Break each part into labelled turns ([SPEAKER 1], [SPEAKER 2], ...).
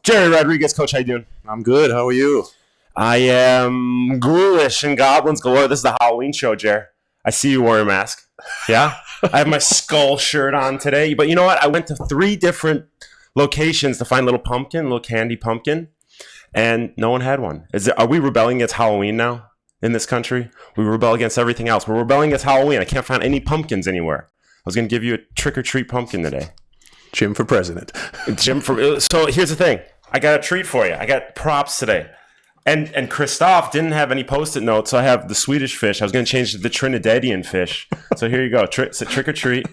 [SPEAKER 1] Jerry Rodriguez, Coach, how you doing?
[SPEAKER 2] I'm good. How are you?
[SPEAKER 1] I am ghoulish and goblins galore. This is the Halloween show, Jer. I see you wore a mask. Yeah? I have my skull shirt on today. But you know what? I went to 3 different locations to find a little candy pumpkin, and no one had one. Are we rebelling against Halloween now in this country? We rebel against everything else. We're rebelling against Halloween. I can't find any pumpkins anywhere. I was going to give you a trick-or-treat pumpkin today.
[SPEAKER 2] Jim for president.
[SPEAKER 1] So here's the thing. I got a treat for you. I got props today. And Christoph didn't have any Post-it notes, so I have the Swedish fish. I was going to change it to the Trinidadian fish. So here you go. Trick or treat.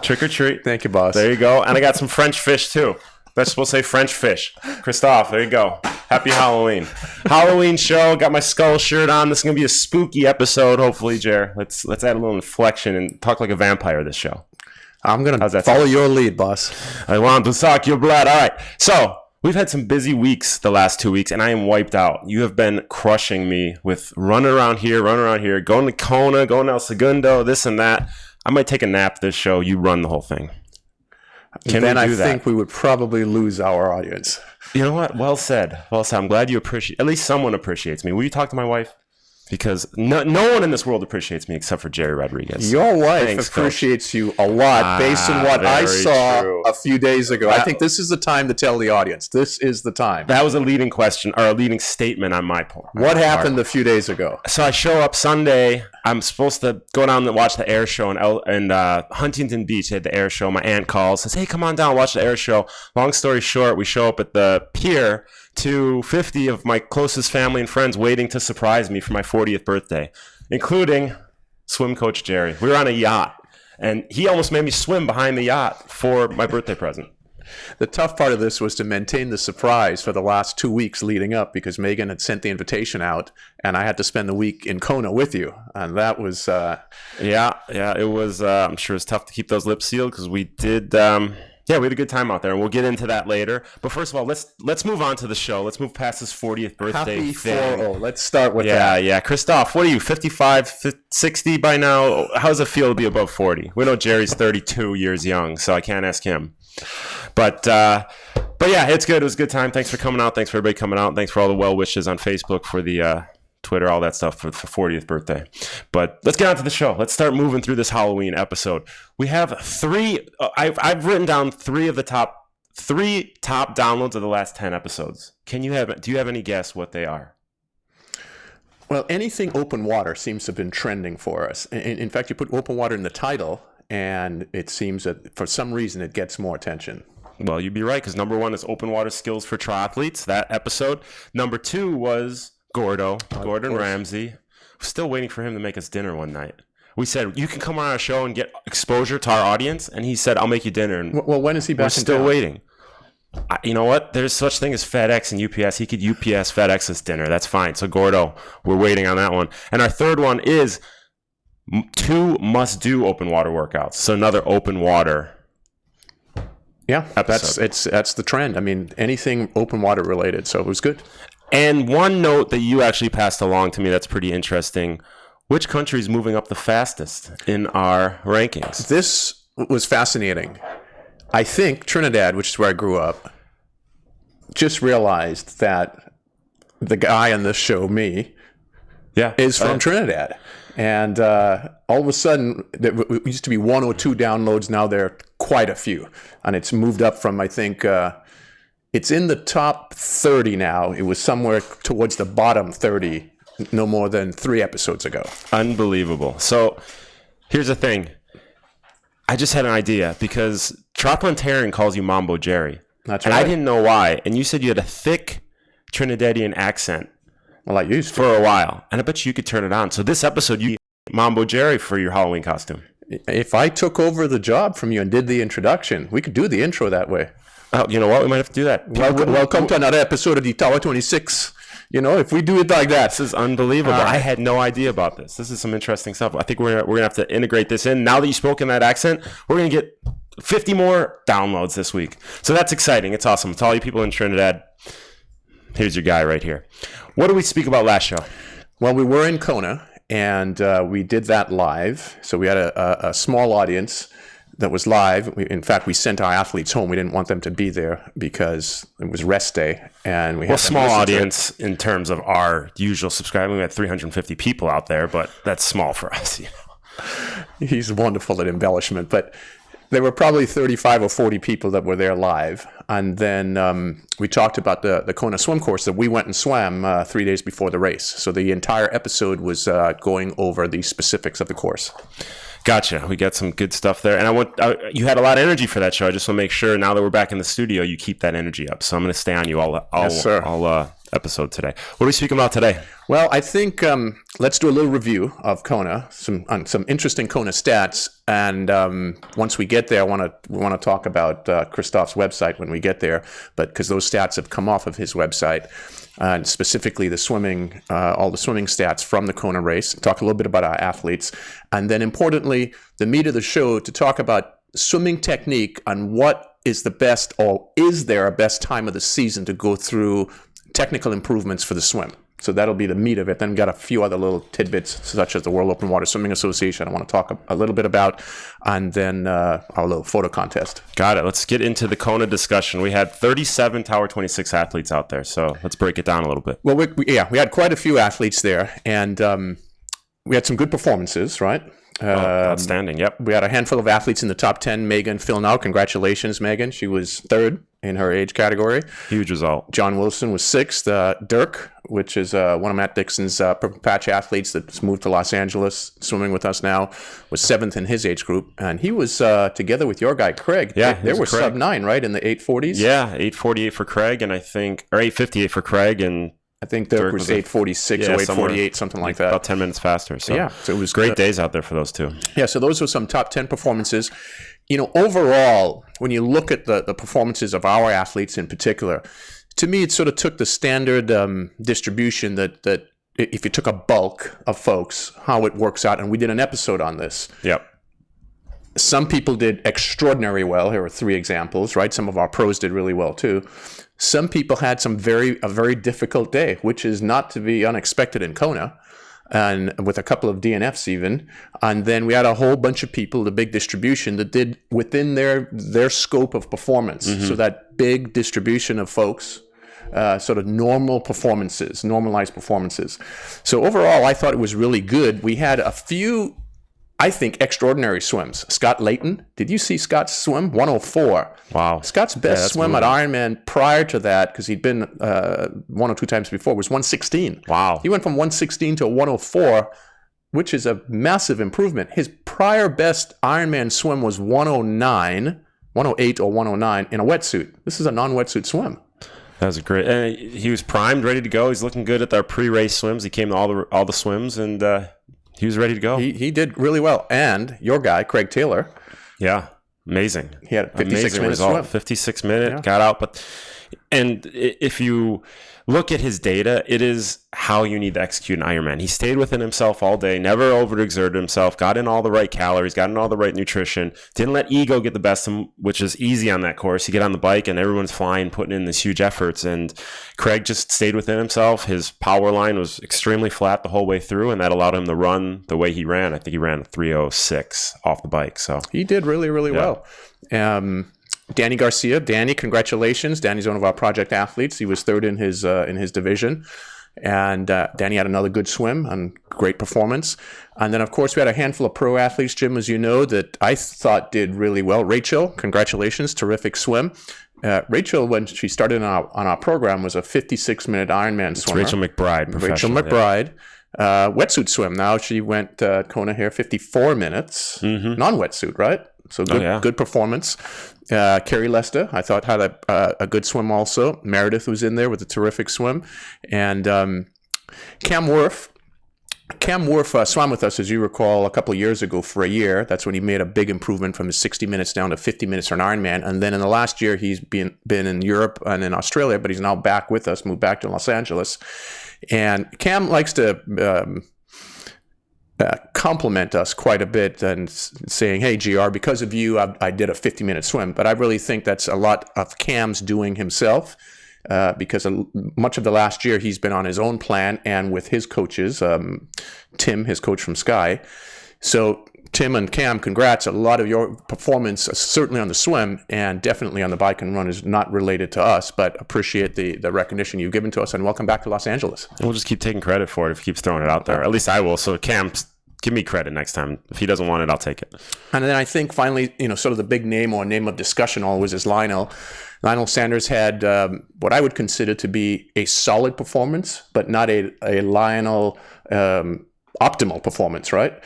[SPEAKER 1] Trick or treat.
[SPEAKER 2] Thank you, boss.
[SPEAKER 1] There you go. And I got some French fish, too. That's supposed to say French fish. Christoph, there you go. Happy Halloween. Halloween show. Got my skull shirt on. This is going to be a spooky episode, hopefully, Jer. Let's add a little inflection and talk like a vampire this show.
[SPEAKER 2] I'm going to follow your lead, boss.
[SPEAKER 1] I want to suck your blood. All right. So we've had some busy weeks the last 2 weeks, and I am wiped out. You have been crushing me with running around here, going to Kona, going to El Segundo, this and that. I might take a nap this show. You run the whole thing.
[SPEAKER 2] Can we do that? I think we would probably lose our audience.
[SPEAKER 1] You know what? Well said. Well said. I'm glad you appreciate. At least someone appreciates me. Will you talk to my wife? Because no one in this world appreciates me except for Jerry Rodriguez.
[SPEAKER 2] Your wife appreciates you a lot based on what I saw a few days ago. I think this is the time to tell the audience. This is the time.
[SPEAKER 1] That was a leading question or a leading statement on my part.
[SPEAKER 2] What happened a few days ago?
[SPEAKER 1] So I show up Sunday. I'm supposed to go down and watch the air show in Huntington Beach. They had the air show. My aunt calls, says, "Hey, come on down, watch the air show." Long story short, we show up at the pier to 50 of my closest family and friends waiting to surprise me for my 40th birthday, including swim coach Jerry. We were on a yacht, and he almost made me swim behind the yacht for my birthday present.
[SPEAKER 2] The tough part of this was to maintain the surprise for the last 2 weeks leading up because Megan had sent the invitation out, and I had to spend the week in Kona with you. And that was...
[SPEAKER 1] Yeah, it was... I'm sure it's tough to keep those lips sealed because we did... Yeah, we had a good time out there, and we'll get into that later. But first of all, let's move on to the show. Let's move past this 40th birthday
[SPEAKER 2] Happy
[SPEAKER 1] thing.
[SPEAKER 2] 40. Let's start with that.
[SPEAKER 1] Yeah. Christoph, what are you, 55, 60 by now? How does it feel to be above 40? We know Jerry's 32 years young, so I can't ask him. But yeah, it's good. It was a good time. Thanks for coming out. Thanks for everybody coming out. Thanks for all the well wishes on Facebook, for the Twitter, all that stuff for 40th birthday. But let's get on to the show. Let's start moving through this Halloween episode. We have 3. I've written down 3 of the top downloads of the last 10 episodes. Do you have any guess what they are?
[SPEAKER 2] Well, anything open water seems to have been trending for us. In fact, you put open water in the title, and it seems that for some reason it gets more attention.
[SPEAKER 1] Well, you'd be right, because number 1 is open water skills for triathletes, that episode. Number 2 was Gordon Ramsay. Still waiting for him to make us dinner one night. We said, you can come on our show and get exposure to our audience. And he said, I'll make you dinner. And
[SPEAKER 2] well, when is he back in town?
[SPEAKER 1] We're still waiting. You know what? There's such thing as FedEx and UPS. He could UPS FedEx us dinner. That's fine. So Gordo, we're waiting on that one. And our third one is 2 must-do open water workouts. So another open water.
[SPEAKER 2] Yeah, that's the trend. I mean, anything open water related. So it was good.
[SPEAKER 1] And one note that you actually passed along to me that's pretty interesting. Which country is moving up the fastest in our rankings?
[SPEAKER 2] This was fascinating. I think Trinidad, which is where I grew up, just realized that the guy on this show, me, is from Trinidad. And all of a sudden, it used to be 102 downloads. Now there are quite a few. And it's moved up from, I think... it's in the top 30 now. It was somewhere towards the bottom 30 no more than 3 episodes ago.
[SPEAKER 1] Unbelievable. So here's the thing. I just had an idea because Troplanetarian calls you Mambo Jerry.
[SPEAKER 2] That's
[SPEAKER 1] right.
[SPEAKER 2] And
[SPEAKER 1] I didn't know why. And you said you had a thick Trinidadian accent.
[SPEAKER 2] Well, I used to.
[SPEAKER 1] For a while. And I bet you could turn it on. So this episode, you Mambo Jerry for your Halloween costume.
[SPEAKER 2] If I took over the job from you and did the introduction, we could do the intro that way.
[SPEAKER 1] Oh, you know what? We might have to do that.
[SPEAKER 2] Welcome to another episode of the Tower 26. You know, if we do it like that.
[SPEAKER 1] This is unbelievable. Right. I had no idea about this. This is some interesting stuff. I think we're gonna have to integrate this in. Now that you spoke in that accent, we're going to get 50 more downloads this week. So that's exciting. It's awesome. To all you people in Trinidad, here's your guy right here. What did we speak about last show?
[SPEAKER 2] Well, we were in Kona, and we did that live. So we had a small audience. that was live. In fact, we sent our athletes home. We didn't want them to be there because it was rest day, and we had
[SPEAKER 1] small audience in terms of our usual subscribing. We had 350 people out there, but that's small for us. You know?
[SPEAKER 2] He's wonderful at embellishment, but there were probably 35 or 40 people that were there live. And then we talked about the Kona swim course that we went and swam 3 days before the race. So the entire episode was going over the specifics of the course.
[SPEAKER 1] Gotcha. We got some good stuff there. And you had a lot of energy for that show. I just want to make sure now that we're back in the studio, you keep that energy up. So I'm going to stay on you all episode today. What are we speaking about today?
[SPEAKER 2] Well, I think let's do a little review of Kona, some interesting Kona stats. And once we get there, we want to talk about Christoph's website when we get there, but because those stats have come off of his website. And specifically the swimming, all the swimming stats from the Kona race, talk a little bit about our athletes, and then importantly, the meat of the show to talk about swimming technique and what is the best, or is there a best time of the season to go through technical improvements for the swim. So that'll be the meat of it. Then we've got a few other little tidbits, such as the World Open Water Swimming Association I want to talk a little bit about, and then our little photo contest.
[SPEAKER 1] Got it. Let's get into the Kona discussion. We had 37 Tower 26 athletes out there, so let's break it down a little bit.
[SPEAKER 2] Well, we had quite a few athletes there, and we had some good performances, right?
[SPEAKER 1] Outstanding, yep.
[SPEAKER 2] We had a handful of athletes in the top 10. Megan filling out. Congratulations, Megan. She was third in her age category.
[SPEAKER 1] Huge result.
[SPEAKER 2] John Wilson was sixth. Dirk, which is one of Matt Dixon's purple patch athletes that's moved to Los Angeles, swimming with us now, was seventh in his age group. And he was together with your guy, Craig.
[SPEAKER 1] Yeah,
[SPEAKER 2] they were
[SPEAKER 1] Craig.
[SPEAKER 2] sub-9, right, in the 840s?
[SPEAKER 1] Yeah, 848 for Craig, and or 858 for Craig, and
[SPEAKER 2] I think Dirk was 846 or 848, something like that.
[SPEAKER 1] About 10 minutes faster. So
[SPEAKER 2] it was
[SPEAKER 1] great days out there for those two.
[SPEAKER 2] Yeah, so those were some top 10 performances. You know, overall, when you look at the performances of our athletes in particular, to me, it sort of took the standard distribution that if you took a bulk of folks, how it works out. And we did an episode on this.
[SPEAKER 1] Yep.
[SPEAKER 2] Some people did extraordinarily well. Here are 3 examples, right? Some of our pros did really well too. Some people had a very difficult day, which is not to be unexpected in Kona, and with a couple of DNFs even. And then we had a whole bunch of people, the big distribution, that did within their scope of performance. Mm-hmm. So that big distribution of folks, sort of normalized performances. So overall, I thought it was really good. We had a few, I think, extraordinary swims. Scott Layton, did you see Scott's swim? 104.
[SPEAKER 1] Wow.
[SPEAKER 2] Scott's best swim at Ironman prior to that, because he'd been 1 or 2 times before, was 116.
[SPEAKER 1] Wow.
[SPEAKER 2] He went from 116 to 104, which is a massive improvement. His prior best Ironman swim was 108 or 109 in a wetsuit. This is a non-wetsuit swim.
[SPEAKER 1] That was great. He was primed, ready to go. He's looking good at our pre-race swims. He came to all the swims, and he was ready to go.
[SPEAKER 2] He did really well. And your guy, Craig Taylor.
[SPEAKER 1] Yeah, amazing.
[SPEAKER 2] He had a 56-minute swim.
[SPEAKER 1] 56-minute, got out. And if you look at his data, it is how you need to execute an Ironman. He stayed within himself all day, never overexerted himself, got in all the right calories, got in all the right nutrition, didn't let ego get the best of him, which is easy on that course. You get on the bike and everyone's flying, putting in these huge efforts. And Craig just stayed within himself. His power line was extremely flat the whole way through, and that allowed him to run the way he ran. I think he ran 3:06 off the bike. So
[SPEAKER 2] he did really, really well. Danny Garcia. Danny, congratulations. Danny's one of our project athletes. He was third in his division. And Danny had another good swim and great performance. And then, of course, we had a handful of pro athletes, Jim, as you know, that I thought did really well. Rachel, congratulations. Terrific swim. Rachel, when she started on our program, was a 56-minute Ironman swimmer.
[SPEAKER 1] Rachel McBride.
[SPEAKER 2] Rachel McBride. Yeah. Wetsuit swim. Now she went Kona here, 54 minutes. Mm-hmm. Non-wetsuit, right? So good performance. Carrie Lester, I thought, had a good swim also. Meredith was in there with a terrific swim. And Cam Worf. Cam Worf swam with us, as you recall, a couple of years ago for a year. That's when he made a big improvement from his 60 minutes down to 50 minutes for an Ironman. And then in the last year, he's been in Europe and in Australia, but he's now back with us, moved back to Los Angeles. And Cam likes to compliment us quite a bit and saying, hey, GR, because of you, I did a 50-minute swim. But I really think that's a lot of Cam's doing himself because much of the last year he's been on his own plan and with his coaches, Tim, his coach from Sky. So Tim and Cam, congrats. A lot of your performance, certainly on the swim and definitely on the bike and run, is not related to us, but appreciate the recognition you've given to us, and welcome back to Los Angeles.
[SPEAKER 1] We'll just keep taking credit for it if he keeps throwing it out there. At least I will. So Cam, give me credit next time. If he doesn't want it, I'll take it.
[SPEAKER 2] And then I think finally, sort of the big name or name of discussion always is Lionel. Lionel Sanders had what I would consider to be a solid performance, but not a Lionel optimal performance, right?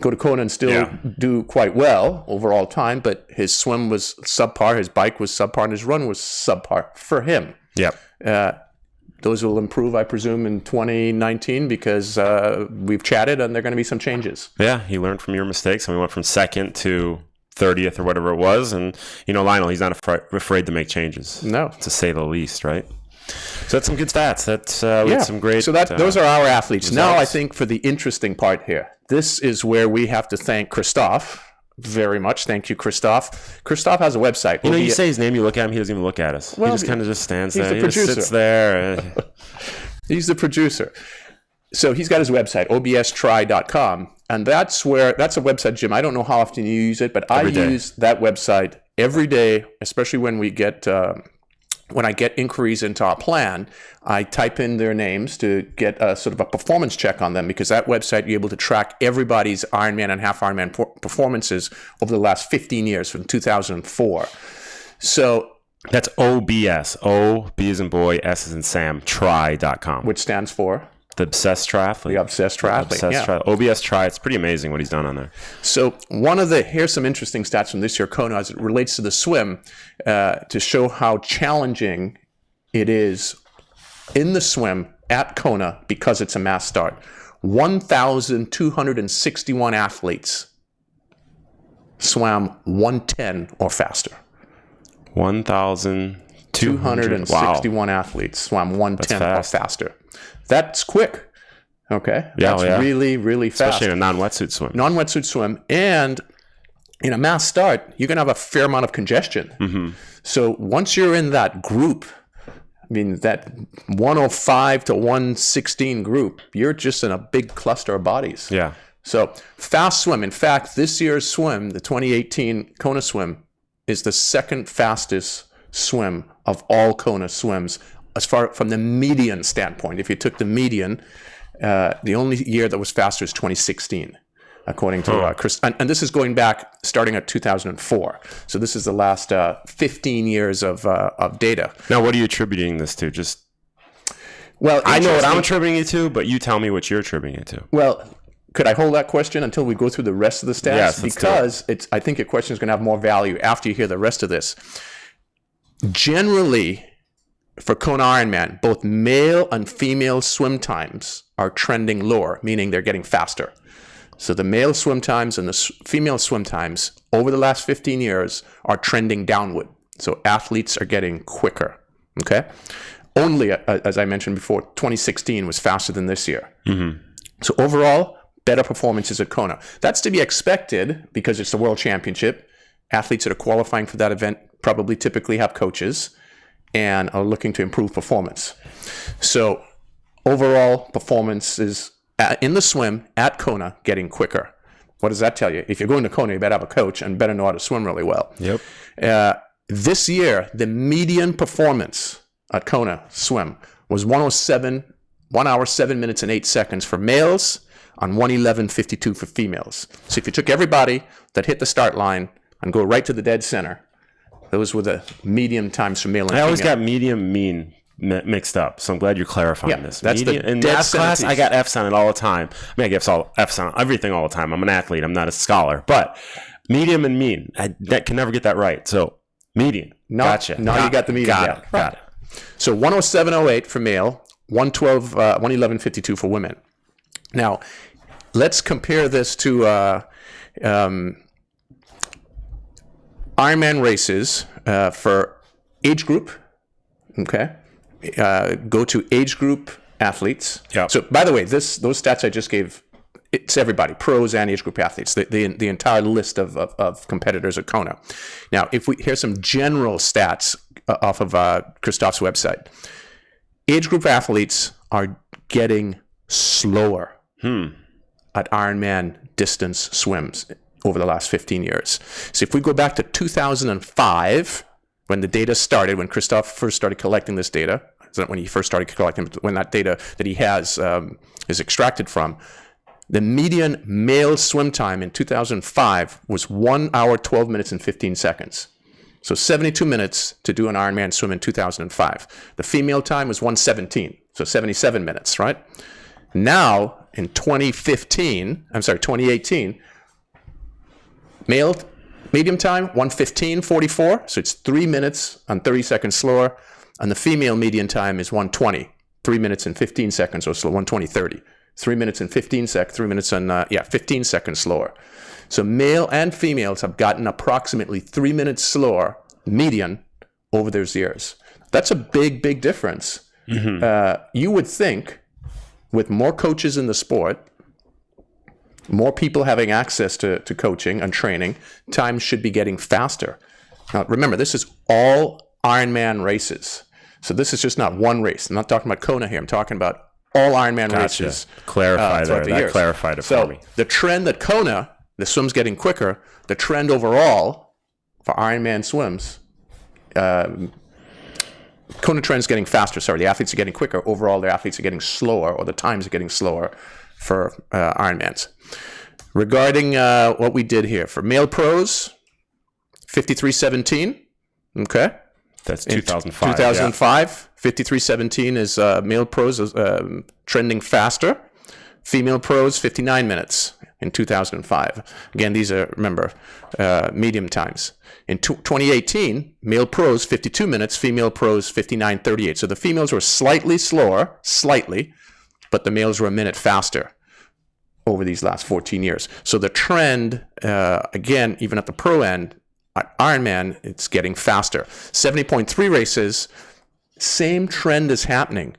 [SPEAKER 2] Go to Kona and still do quite well overall time, but his swim was subpar, his bike was subpar, and his run was subpar for him.
[SPEAKER 1] Yep.
[SPEAKER 2] Those will improve, I presume, in 2019 because we've chatted and there are going to be some changes.
[SPEAKER 1] Yeah, he learned from your mistakes, and we went from second to 30th or whatever it was. And, Lionel, he's not afraid to make changes.
[SPEAKER 2] No.
[SPEAKER 1] To say the least, right? So that's some good stats. That's some great.
[SPEAKER 2] So those are our athletes.
[SPEAKER 1] results.
[SPEAKER 2] Now I think for the interesting part here, this is where we have to thank Christophe very much. Thank you, Christophe. Christophe has a website.
[SPEAKER 1] You say his name, you look at him, he doesn't even look at us.
[SPEAKER 2] Well,
[SPEAKER 1] he just kind of just stands
[SPEAKER 2] he's
[SPEAKER 1] there.
[SPEAKER 2] the
[SPEAKER 1] He
[SPEAKER 2] producer.
[SPEAKER 1] just sits there.
[SPEAKER 2] He's the producer. So he's got his website, obstry.com. And that's a website, Jim. I don't know how often you use it, but I use that website every day, especially when we get when I get inquiries into our plan. I type in their names to get a sort of a performance check on them, because that website, you're able to track everybody's Ironman and half Ironman performances over the last 15 years from 2004. So
[SPEAKER 1] that's OBS. O, B as in boy, S as in Sam, try.com.
[SPEAKER 2] Which stands for?
[SPEAKER 1] The Obsessed Triathlete.
[SPEAKER 2] The Obsessed Triathlete,
[SPEAKER 1] OBS Try. It's pretty amazing what he's done on there.
[SPEAKER 2] So here's some interesting stats from this year Kona as it relates to the swim, to show how challenging it is in the swim at Kona because it's a mass start. 1,261 athletes swam 110 or faster.
[SPEAKER 1] 1,261
[SPEAKER 2] athletes swam 110 or faster. That's quick. Okay.
[SPEAKER 1] Yeah,
[SPEAKER 2] That's really, really fast.
[SPEAKER 1] Especially in a non-wetsuit swim.
[SPEAKER 2] Non-wetsuit swim. And in a mass start, you're going to have a fair amount of congestion.
[SPEAKER 1] Mm-hmm.
[SPEAKER 2] So once you're in that group, that 105 to 116 group, you're just in a big cluster of bodies.
[SPEAKER 1] Yeah.
[SPEAKER 2] So fast swim. In fact, this year's swim, the 2018 Kona swim, is the second fastest swim of all Kona swims as far from the median standpoint. If you took the median, the only year that was faster is 2016, according to Chris. And this is going back starting at 2004. So this is the last 15 years of data.
[SPEAKER 1] Now, what are you attributing this to? Well, I know what I'm attributing it to, but you tell me what you're attributing it to.
[SPEAKER 2] Well, could I hold that question until we go through the rest of the stats?
[SPEAKER 1] Yes,
[SPEAKER 2] because I think your question is going to have more value after you hear the rest of this. Generally, for Kona Ironman, both male and female swim times are trending lower, meaning they're getting faster. So the male swim times and the female swim times over the last 15 years are trending downward. So athletes are getting quicker. Okay? Only, as I mentioned before, 2016 was faster than this year.
[SPEAKER 1] Mm-hmm.
[SPEAKER 2] So overall, better performances at Kona. That's to be expected because it's the World Championship. Athletes that are qualifying for that event probably typically have coaches and are looking to improve performance. So overall performance is in the swim at Kona getting quicker. What does that tell you? If you're going to Kona, you better have a coach and better know how to swim really well.
[SPEAKER 1] Yep.
[SPEAKER 2] This year, the median performance at Kona swim was 1 hour, 7 minutes, and 8 seconds for males and 1:11:52 for females. So if you took everybody that hit the start line and go right to the dead center, those were the medium times for male and female.
[SPEAKER 1] I always got medium mean mixed up, so I'm glad you're clarifying this.
[SPEAKER 2] That's
[SPEAKER 1] medium, in math class, I got F's on it all the time. I mean, I get F's on everything all the time. I'm an athlete. I'm not a scholar. But medium and mean, I can never get that right. So median. Gotcha.
[SPEAKER 2] Now you got the median.
[SPEAKER 1] Got it.
[SPEAKER 2] So 107.08 for male, 111.52 for women. Now, let's compare this to Ironman races for age group. Okay. Go to age group athletes.
[SPEAKER 1] Yeah.
[SPEAKER 2] So, by the way, those stats I just gave, it's everybody, pros and age group athletes, the entire list of competitors at Kona. Now, here's some general stats off of Christophe's website. Age group athletes are getting slower at Ironman distance swims over the last 15 years. So if we go back to 2005, when the data started, when Christoph first started collecting this data, when he first started collecting, when that data that he has is extracted from, the median male swim time in 2005 was 1 hour, 12 minutes, and 15 seconds. So 72 minutes to do an Ironman swim in 2005. The female time was 117, so 77 minutes, right? Now, in 2018, male medium time, 1:15:44, so it's 3 minutes and 30 seconds slower. And the female median time is 1:20, 3 minutes and 15 seconds, or so 1:20:30. 3 minutes and 15 seconds, 3 minutes and 15 seconds slower. So male and females have gotten approximately 3 minutes slower median over those years. That's a big, big difference. You would think with more coaches in the sport, more people having access to coaching and training, time should be getting faster. Now, remember, this is all Ironman races. So this is just not one race. I'm not talking about Kona here. I'm talking about all Ironman races.
[SPEAKER 1] Clarify there. That clarified it for me.
[SPEAKER 2] The trend that Kona, the swim's getting quicker, the trend overall for Ironman swims, Kona trend's getting faster. Sorry, the athletes are getting quicker. Overall, the athletes are getting slower, or the times are getting slower for Ironmans. Regarding what we did here, for male pros, 53:17. Okay.
[SPEAKER 1] That's 2005.
[SPEAKER 2] 2005, 53:17 is male pros trending faster. Female pros, 59 minutes in 2005. Again, these are, remember, medium times. In 2018, male pros, 52 minutes. Female pros, 59:38. So the females were slightly slower, but the males were a minute faster over these last 14 years. So the trend, again, even at the pro end, at Ironman, it's getting faster. 70.3 races, same trend is happening.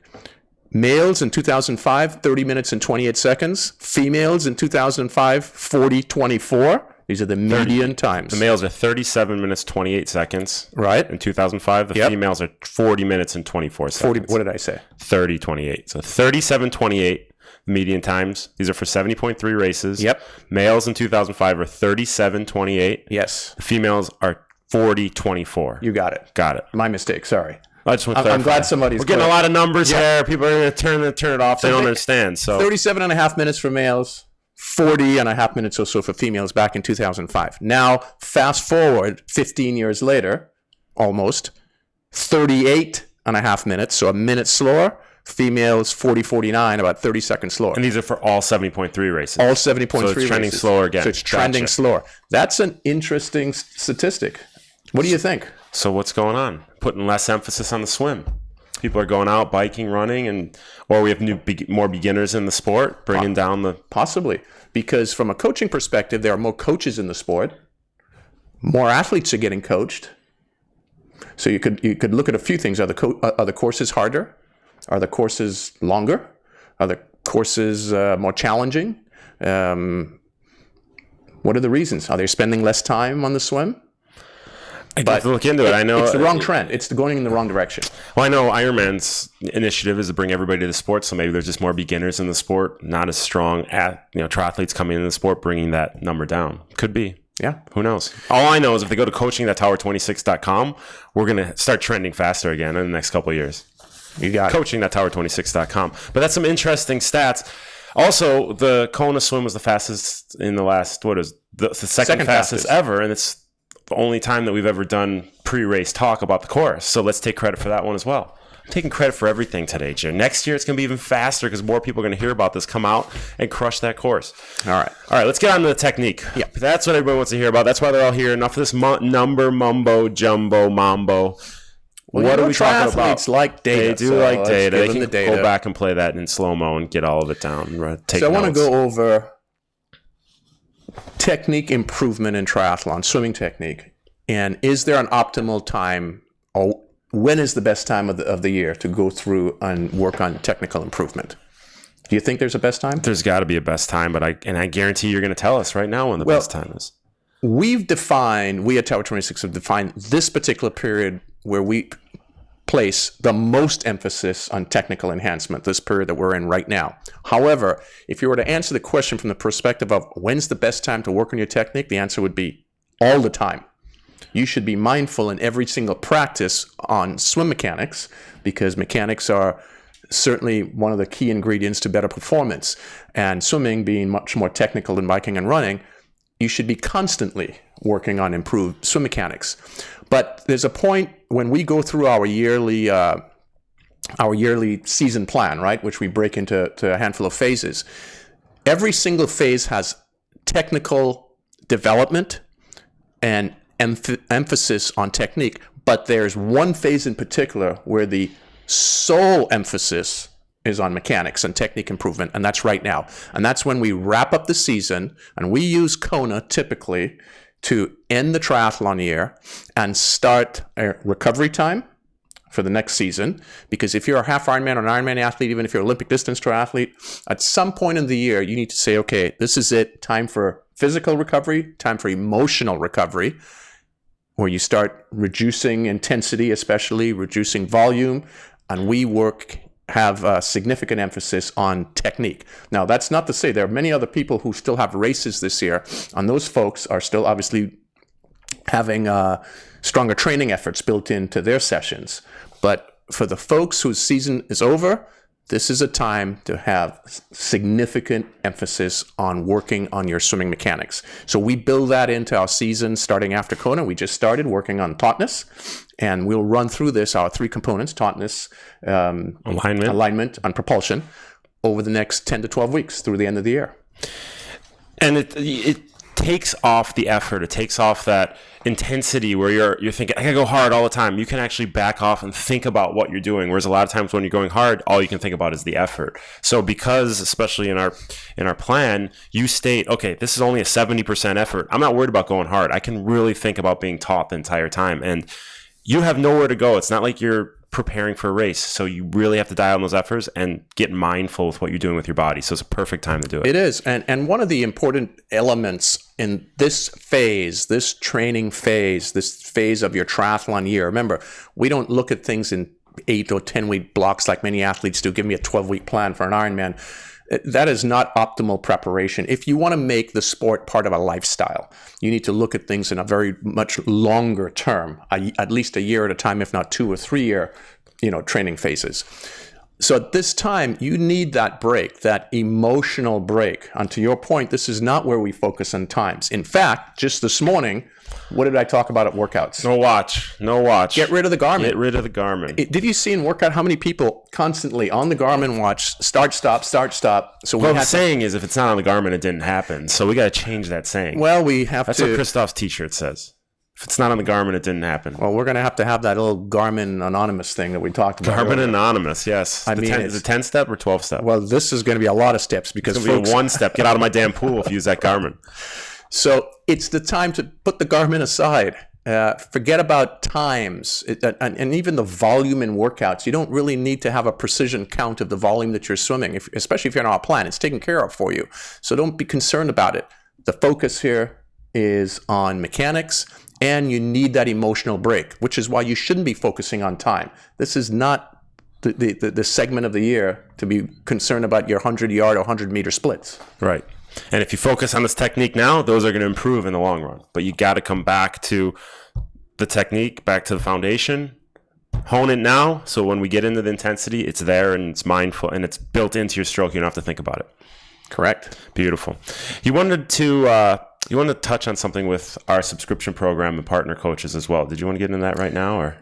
[SPEAKER 2] Males in 2005, 30 minutes and 28 seconds. Females in 2005, 40:24. These are the median times.
[SPEAKER 1] The males are 37 minutes, 28 seconds.
[SPEAKER 2] Right.
[SPEAKER 1] In 2005, the females are 40 minutes and 24 seconds.
[SPEAKER 2] What did I say?
[SPEAKER 1] 30:28. So 37:28 median times. These are for 70.3 races.
[SPEAKER 2] Yep.
[SPEAKER 1] Males in 2005 are 37:28.
[SPEAKER 2] Yes.
[SPEAKER 1] The females are 40:24.
[SPEAKER 2] You got it.
[SPEAKER 1] Got it.
[SPEAKER 2] My mistake. Sorry.
[SPEAKER 1] I'm
[SPEAKER 2] glad somebody's.
[SPEAKER 1] We're getting a lot of numbers here. People are going to turn it off. They don't understand. So
[SPEAKER 2] 37 and a half minutes for males, 40 and a half minutes or so for females back in 2005. Now, fast forward 15 years later, almost, 38 and a half minutes, so a minute slower. Females 40:49, about 30 seconds slower.
[SPEAKER 1] And these are for all 70.3 races.
[SPEAKER 2] All 70.3 races.
[SPEAKER 1] So it's trending slower again.
[SPEAKER 2] So it's trending slower. That's an interesting statistic. What do you think?
[SPEAKER 1] So what's going on? Putting less emphasis on the swim. People are going out biking, running, or we have more beginners in the sport, bringing down the...
[SPEAKER 2] Possibly. Because from a coaching perspective, there are more coaches in the sport. More athletes are getting coached. So you could look at a few things. Are the courses harder? Are the courses longer? Are the courses more challenging? What are the reasons? Are they spending less time on the swim?
[SPEAKER 1] I have to look into it. I know
[SPEAKER 2] it's the wrong trend. It's going in the wrong direction.
[SPEAKER 1] Well, I know Ironman's initiative is to bring everybody to the sport, so maybe there's just more beginners in the sport, not as strong triathletes coming into the sport, bringing that number down. Could be.
[SPEAKER 2] Yeah.
[SPEAKER 1] Who knows? All I know is if they go to coaching.tower26.com, we're going to start trending faster again in the next couple of years.
[SPEAKER 2] You got
[SPEAKER 1] coaching.tower26.com. But that's some interesting stats. Also, the Kona swim was the fastest in the last, the second fastest ever, and it's the only time that we've ever done pre-race talk about the course. So let's take credit for that one as well. I'm taking credit for everything today, Jim. Next year, it's going to be even faster because more people are going to hear about this, come out, and crush that course.
[SPEAKER 2] All right,
[SPEAKER 1] let's get on to the technique.
[SPEAKER 2] Yeah.
[SPEAKER 1] That's what everybody wants to hear about. That's why they're all here. Enough of this number, mumbo, jumbo, mambo.
[SPEAKER 2] Well,
[SPEAKER 1] what are we talking about?
[SPEAKER 2] Like data.
[SPEAKER 1] They do like data. They can
[SPEAKER 2] data.
[SPEAKER 1] Go back and play that in slow-mo and get all of it down.
[SPEAKER 2] So I want to go over technique improvement in triathlon, swimming technique. And is there an optimal time, or when is the best time of the year to go through and work on technical improvement? Do you think there's a best time?
[SPEAKER 1] There's got to be a best time, but I guarantee you're going to tell us right now when the best time is.
[SPEAKER 2] We at Tower 26 have defined this particular period where we place the most emphasis on technical enhancement this period that we're in right now. However, if you were to answer the question from the perspective of when's the best time to work on your technique, the answer would be all the time. You should be mindful in every single practice on swim mechanics, because mechanics are certainly one of the key ingredients to better performance. And swimming being much more technical than biking and running, you should be constantly working on improved swim mechanics. But there's a point when we go through our yearly season plan, right, which we break into a handful of phases. Every single phase has technical development and emphasis on technique, but there's one phase in particular where the sole emphasis is on mechanics and technique improvement, and that's right now. And that's when we wrap up the season, and we use Kona typically to end the triathlon year and start a recovery time for the next season. Because if you're a half Ironman or an Ironman athlete, even if you're an Olympic distance triathlete, at some point in the year, you need to say, okay, this is it. Time for physical recovery, time for emotional recovery, where you start reducing intensity, especially reducing volume, and we have a significant emphasis on technique. Now, that's not to say there are many other people who still have races this year, and those folks are still obviously having stronger training efforts built into their sessions. But for the folks whose season is over, this is a time to have significant emphasis on working on your swimming mechanics. So we build that into our season starting after Kona. We just started working on tautness, and we'll run through this, our three components, tautness, alignment, and propulsion, over the next 10 to 12 weeks through the end of the year.
[SPEAKER 1] And it takes off the effort. It takes off that intensity where you're thinking, I gotta go hard all the time. You can actually back off and think about what you're doing. Whereas a lot of times when you're going hard, all you can think about is the effort. So because, especially in our plan, you state, okay, this is only a 70% effort. I'm not worried about going hard. I can really think about being taut the entire time. And you have nowhere to go. It's not like you're preparing for a race. So you really have to dial in those efforts and get mindful with what you're doing with your body. So it's a perfect time to do it.
[SPEAKER 2] It is. And one of the important elements in this phase, this training phase, this phase of your triathlon year, remember, we don't look at things in 8 or 10 week blocks like many athletes do. Give me a 12-week plan for an Ironman. That is not optimal preparation. If you want to make the sport part of a lifestyle, you need to look at things in a very much longer term, at least a year at a time, if not 2 or 3 year, training phases. So at this time, you need that break, that emotional break. And to your point, this is not where we focus on times. In fact, just this morning, what did I talk about at workouts?
[SPEAKER 1] No watch.
[SPEAKER 2] Get rid of the Garmin. Did you see in workout how many people constantly on the Garmin watch, start, stop? So
[SPEAKER 1] the saying is, if it's not on the Garmin, it didn't happen. So we got to change that saying.
[SPEAKER 2] Well, That's
[SPEAKER 1] what Christoph's t-shirt says. If it's not on the Garmin, it didn't happen.
[SPEAKER 2] Well, we're going to have that little Garmin Anonymous thing that we talked about.
[SPEAKER 1] Garmin Anonymous, yes. Is it 10-step or 12-step?
[SPEAKER 2] Well, this is going to be a lot of steps because
[SPEAKER 1] it's going to be a 1-step. Get out of my damn pool if you use that Garmin.
[SPEAKER 2] So it's the time to put the Garmin aside. Forget about times and even the volume in workouts. You don't really need to have a precision count of the volume that you're swimming, especially if you're on a plan. It's taken care of for you. So don't be concerned about it. The focus here is on mechanics, and you need that emotional break, which is why you shouldn't be focusing on time. This is not the segment of the year to be concerned about your 100-yard or 100-meter splits.
[SPEAKER 1] Right. And if you focus on this technique now, those are going to improve in the long run. But you got to come back to the technique, back to the foundation, hone it now. So when we get into the intensity, it's there and it's mindful and it's built into your stroke. You don't have to think about it.
[SPEAKER 2] Correct.
[SPEAKER 1] Beautiful. You wanted to touch on something with our subscription program and partner coaches as well. Did you want to get into that right now, or?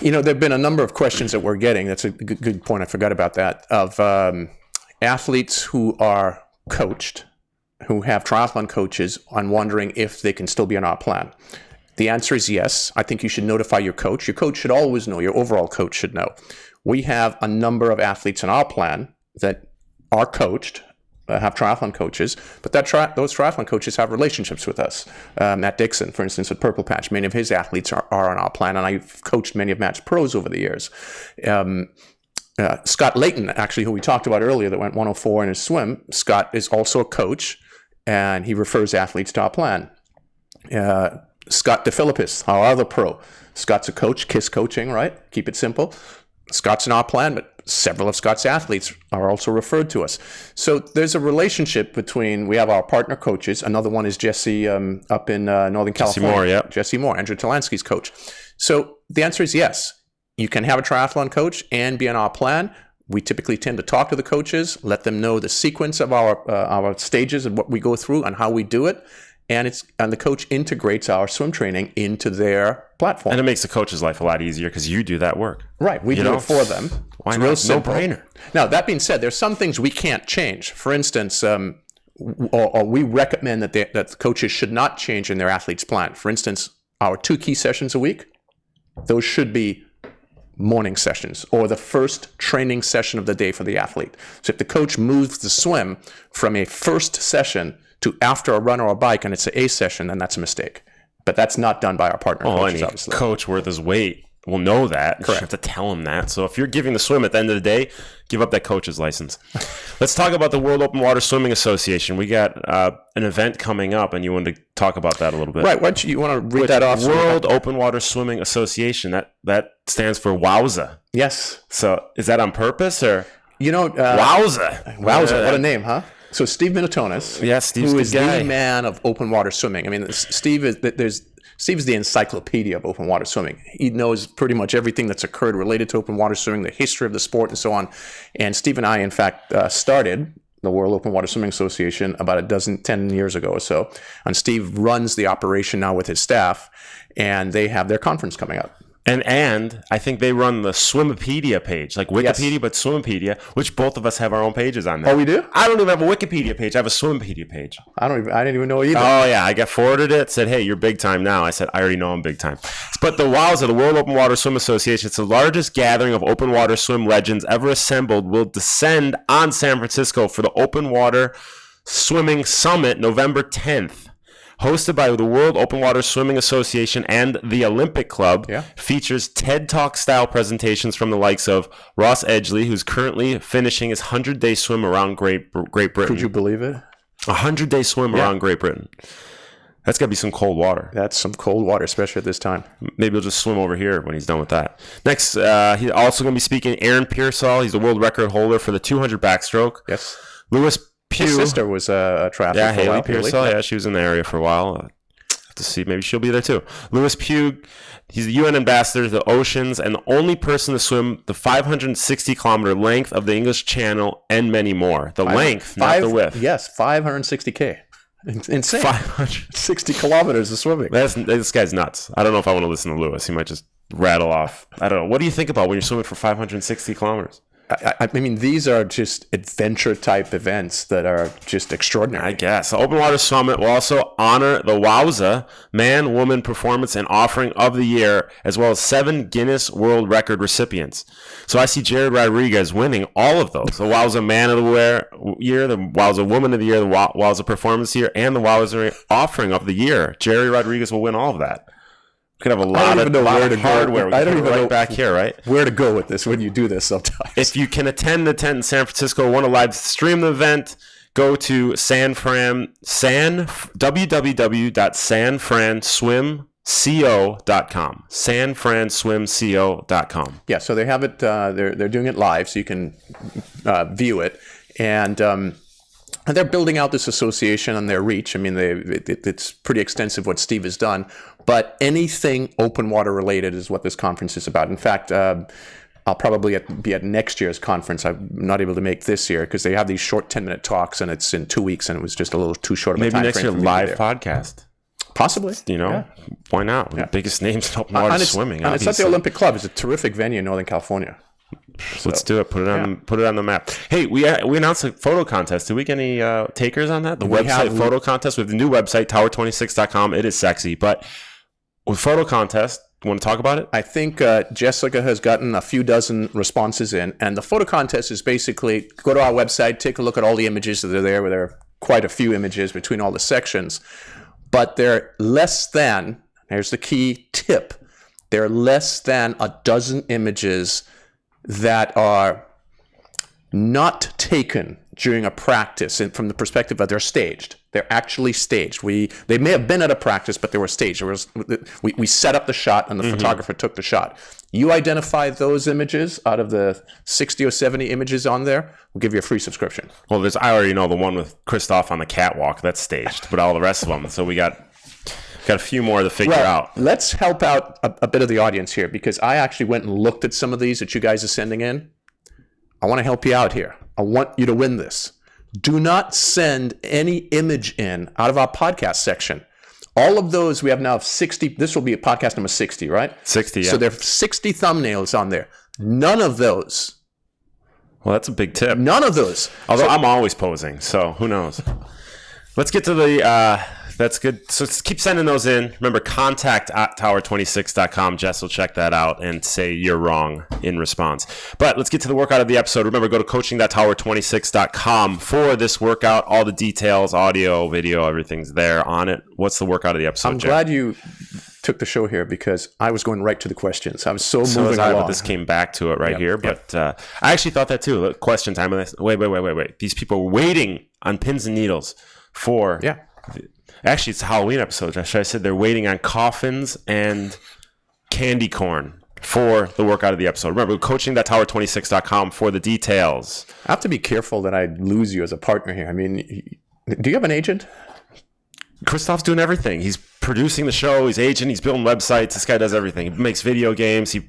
[SPEAKER 2] There have been a number of questions that we're getting. That's a good point. I forgot about that. Of athletes who are coached, who have triathlon coaches, on wondering if they can still be on our plan. The answer is yes. I think you should notify your coach. Your coach should always know. Your overall coach should know. We have a number of athletes in our plan that are coached, have triathlon coaches, but those triathlon coaches have relationships with us. Matt Dixon, for instance, at Purple Patch, many of his athletes are on our plan, and I've coached many of Matt's pros over the years. Scott Layton, actually, who we talked about earlier, that went 104 in his swim, Scott is also a coach, and he refers athletes to our plan. Scott DeFilippis, our other pro. Scott's a coach, KISS Coaching, right? Keep it simple. Scott's in our plan, but several of Scott's athletes are also referred to us. So there's a relationship between, we have our partner coaches. Another one is Jesse up in Northern California.
[SPEAKER 1] Moore, yeah.
[SPEAKER 2] Jesse Moore, Andrew Talansky's coach. So the answer is yes. You can have a triathlon coach and be on our plan. We typically tend to talk to the coaches, let them know the sequence of our stages and what we go through and how we do it. And the coach integrates our swim training into their platform.
[SPEAKER 1] And it makes the coach's life a lot easier because you do that work.
[SPEAKER 2] Right. We do it for them.
[SPEAKER 1] Why
[SPEAKER 2] it's
[SPEAKER 1] not?
[SPEAKER 2] real simple.
[SPEAKER 1] No-brainer.
[SPEAKER 2] Now, that being said, there's some things we can't change. For instance, or we recommend that the coaches should not change in their athlete's plan. For instance, our 2 key sessions a week, those should be morning sessions or the first training session of the day for the athlete. So if the coach moves the swim from a first session to after a run or a bike and it's an A session, then that's a mistake. But that's not done by our partner coaches,
[SPEAKER 1] any
[SPEAKER 2] obviously.
[SPEAKER 1] coach worth his weight will know that. You have to tell him that. So if you're giving the swim at the end of the day, give up that coach's license. Let's talk about the World Open Water Swimming Association. We got an event coming up, and you wanted to talk about that a little bit.
[SPEAKER 2] Right. Why don't you want to read that off?
[SPEAKER 1] World Open Water Swimming Association. That stands for WOWSA.
[SPEAKER 2] Yes.
[SPEAKER 1] So is that on purpose or?
[SPEAKER 2] WOWSA. WOWSA. What a name, huh? So Steve Minatonis,
[SPEAKER 1] Steve's
[SPEAKER 2] who is
[SPEAKER 1] the guy.
[SPEAKER 2] the man of open water swimming. I mean, Steve is the encyclopedia of open water swimming. He knows pretty much everything that's occurred related to open water swimming, the history of the sport, and so on. And Steve and I, in fact, started the World Open Water Swimming Association about 10 years ago or so. And Steve runs the operation now with his staff, and they have their conference coming up.
[SPEAKER 1] And I think they run the Swimpedia page, like Wikipedia, but Swimpedia, which both of us have our own pages on there.
[SPEAKER 2] Oh, we do?
[SPEAKER 1] I don't even have a Wikipedia page. I have a Swimpedia page.
[SPEAKER 2] I didn't even know either.
[SPEAKER 1] Oh, yeah. I got forwarded it. Said, hey, you're big time now. I said, I already know I'm big time. But the WOWSA, the World Open Water Swim Association, it's the largest gathering of open water swim legends ever assembled, will descend on San Francisco for the Open Water Swimming Summit November 10th. Hosted by the World Open Water Swimming Association and the Olympic Club, features TED Talk-style presentations from the likes of Ross Edgley, who's currently finishing his 100-day swim around Great Britain.
[SPEAKER 2] Could you believe it?
[SPEAKER 1] 100-day swim around Great Britain. That's got to be some cold water.
[SPEAKER 2] That's some cold water, especially at this time.
[SPEAKER 1] Maybe he'll just swim over here when he's done with that. Next, he's also going to be speaking Aaron Pearsall. He's the world record holder for the 200 backstroke.
[SPEAKER 2] Yes.
[SPEAKER 1] Lewis Pugh.
[SPEAKER 2] His sister was a triathlete.
[SPEAKER 1] Yeah, Haley Pearsall. Yeah, she was in the area for a while. Have to see. Maybe she'll be there too. Lewis Pugh. He's the UN ambassador to the oceans and the only person to swim the 560-kilometer length of the English Channel and many more. The length, not the width.
[SPEAKER 2] Yes, 560K. Insane. 560 kilometers of swimming.
[SPEAKER 1] This guy's nuts. I don't know if I want to listen to Lewis. He might just rattle off. I don't know. What do you think about when you're swimming for 560 kilometers?
[SPEAKER 2] I mean, these are just adventure-type events that are just extraordinary.
[SPEAKER 1] I guess. The Open Water Summit will also honor the WOWSA Man, Woman Performance and Offering of the Year, as well as 7 Guinness World Record recipients. So I see Jared Rodriguez winning all of those. The WOWSA Man of the Year, the WOWSA Woman of the Year, the WOWSA Performance Year, and the WOWSA Offering of the Year. Jerry Rodriguez will win all of that. Could have a lot of hardware. I don't even know back here, right?
[SPEAKER 2] Where to go with this when you do this sometimes.
[SPEAKER 1] If you can attend the tent in San Francisco, want to live stream the event, go to www.sanfranswimco.com. sanfranswimco.com.
[SPEAKER 2] Yeah, so they have it. They're doing it live, so you can view it, and they're building out this association and their reach. I mean, it's pretty extensive what Steve has done. But anything open water related is what this conference is about. In fact, I'll probably be at next year's conference. I'm not able to make this year because they have these short 10-minute talks, and it's in 2 weeks, and it was just a little too short of a time frame.
[SPEAKER 1] Maybe next year, live podcast.
[SPEAKER 2] Possibly.
[SPEAKER 1] Why not? The biggest names in open water swimming.
[SPEAKER 2] And it's at the Olympic Club. It's a terrific venue in Northern California.
[SPEAKER 1] So, let's do it. Put it on the map. Hey, we announced a photo contest. Did we get any takers on that? The website photo contest. We have the new website, tower26.com. It is sexy. But with photo contest, you want to talk about it?
[SPEAKER 2] I think Jessica has gotten a few dozen responses in. And the photo contest is basically go to our website, take a look at all the images that are there. There are quite a few images between all the sections. But they're less than, here's the key tip, they're less than a dozen images that are not taken during a practice, and from the perspective that they're staged. They're actually staged. They may have been at a practice, but they were staged. We set up the shot, and the photographer took the shot. You identify those images out of the 60 or 70 images on there, we'll give you a free subscription.
[SPEAKER 1] Well, I already know the one with Christoph on the catwalk. That's staged, but all the rest of them. So we got a few more to figure out.
[SPEAKER 2] Let's help out a bit of the audience here, because I actually went and looked at some of these that you guys are sending in. I want to help you out here. I want you to win this. Do not send any image in out of our podcast section. All of those, we have now 60. This will be podcast number 60, right?
[SPEAKER 1] 60, yeah.
[SPEAKER 2] So there are 60 thumbnails on there. None of those.
[SPEAKER 1] Well, that's a big tip.
[SPEAKER 2] None of those.
[SPEAKER 1] Although I'm always posing, so who knows? Let's get to the... That's good. So keep sending those in. Remember, contact@tower26.com. Jess will check that out and say you're wrong in response. But let's get to the workout of the episode. Remember, go to coaching.tower26.com for this workout. All the details, audio, video, everything's there on it. What's the workout of the episode,
[SPEAKER 2] I'm glad you took the show here, because I was going right to the questions. I was moving along.
[SPEAKER 1] But this came back to it here. But I actually thought that too. Look, question time. Wait. These people were waiting on pins and needles for...
[SPEAKER 2] Yeah.
[SPEAKER 1] Actually, it's a Halloween episode. I said they're waiting on coffins and candy corn for the workout of the episode. Remember, coaching.tower26.com for the details.
[SPEAKER 2] I have to be careful that I lose you as a partner here. I mean, do you have an agent?
[SPEAKER 1] Christoph's doing everything. He's producing the show. He's agent. He's building websites. This guy does everything. He makes video games. He